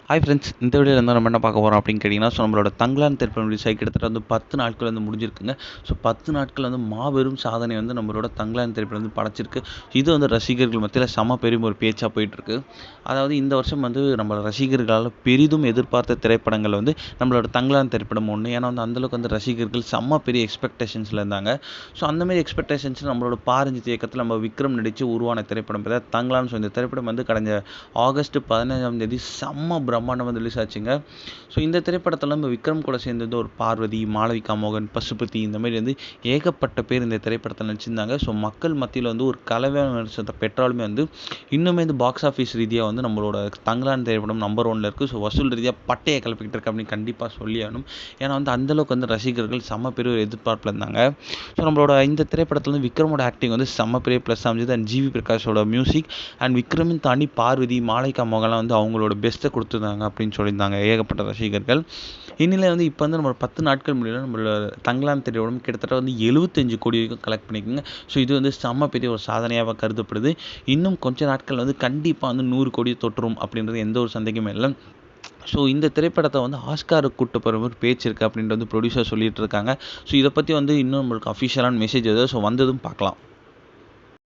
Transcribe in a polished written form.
Hi friends, இந்த வீடியோவில் வந்து நம்ம என்ன பார்க்க போகிறோம் அப்படின்னு கேட்டிங்கன்னா, நம்மளோட தங்கலான் திரைப்படம் ரிலீஸ் ஆகி கிட்டத்தட்ட வந்து 10 நாட்கள் வந்து முடிஞ்சிருக்குங்க. 10 நாட்கள் வந்து மாபெரும் சாதனை வந்து நம்மளோட தங்கலான் திரைப்படம் வந்து படைச்சிருக்கு. இது வந்து ரசிகர்கள் மத்தியில் செம பெரும் ஒரு பேச்சாக போயிட்டுருக்கு. அதாவது இந்த வருஷம் வந்து நம்ம ரசிகர்களால் பெரிதும் எதிர்பார்த்த திரைப்படங்கள் வந்து நம்மளோட தங்கலான் திரைப்படம் ஒன்று. ஏன்னா வந்து அந்தளவுக்கு வந்து ரசிகர்கள் செம்ம பெரிய எக்ஸ்பெக்டேஷன்ஸில் இருந்தாங்க. அந்த மாதிரி எக்ஸ்பெக்டேஷன்ஸ் நம்மளோட பாரஞ்சித் இயக்கத்தில் நம்ம விக்ரம் நடித்து உருவான திரைப்படம் பார்த்தா தங்கலான். இந்த திரைப்படம் வந்து கடந்த ஆகஸ்ட் 15ஆம் தேதி செம்ம பிரம்மாண்டம் வந்து ரிலீஸ் ஆச்சுங்க. இந்த திரைப்படத்தில் நம்ம விக்ரம் கூட சேர்ந்தது ஒரு பார்வதி, மாளவிகா மோகன், பசுபதி, இந்த மாதிரி வந்து ஏகப்பட்ட பேர் இந்த திரைப்படத்தில் நடிச்சிருந்தாங்க. மக்கள் மத்தியில் வந்து ஒரு கலவையான விமர்சனத்தை பெற்றாலுமே வந்து இன்னுமே இந்த பாக்ஸ் ஆஃபீஸ் ரீதியாக வந்து நம்மளோட தங்கலான் திரைப்படம் நம்பர் 1ல் இருக்குது. வசூல் ரீதியாக பட்டையை கிளப்பிக்கிட்டு இருக்கு அப்படின்னு கண்டிப்பாக சொல்லி ஆகணும். ஏன்னா வந்து அந்தளவுக்கு வந்து ரசிகர்கள் செம்ம பெரிய ஒரு எதிர்பார்ப்பில் இருந்தாங்க. நம்மளோட இந்த திரைப்படத்தில் வந்து விக்ரமோட ஆக்டிங் வந்து செம்ம பெரிய ப்ளஸ் அமைஞ்சது. அண்ட் ஜிவி பிரகாஷோட மியூசிக் அண்ட் விக்ரமின் தாண்டி பார்வதி, மாளவிகா மோகன்லாம் வந்து அவங்களோட பெஸ்ட்டை கொடுத்துருந்தாங்க அப்படின்னு சொல்லியிருந்தாங்க ஏகப்பட்ட ரசிகர்கள். இந்நிலையில் வந்து இப்போ வந்து நம்ம 10 நாட்கள் முடியல நம்மளோட தங்கலான் திரைப்படம் கிட்டத்தட்ட வந்து 75 கோடி வரைக்கும் கலெக்ட் பண்ணிக்கோங்க. இது வந்து செம்ம பெரிய ஒரு சாதனையாக கருதப்படுது. இன்னும் கொஞ்ச நாட்கள் வந்து கண்டிப்பாக வந்து 100 கோடி தொட்டுரும் அப்படின்றது எந்த ஒரு சந்தேகமே இல்லை. இந்த திரைப்படத்தை வந்து ஆஸ்காருக்கு கூட்டு போகிற ஒரு பேச்சு இருக்குது அப்படின்ட்டு வந்து ப்ரொடியூசர் சொல்லிட்டு இருக்காங்க. இதை பற்றி வந்து இன்னும் நம்மளுக்கு அஃபிஷியலான மெசேஜ் எதாவது வந்ததும் பார்க்கலாம்.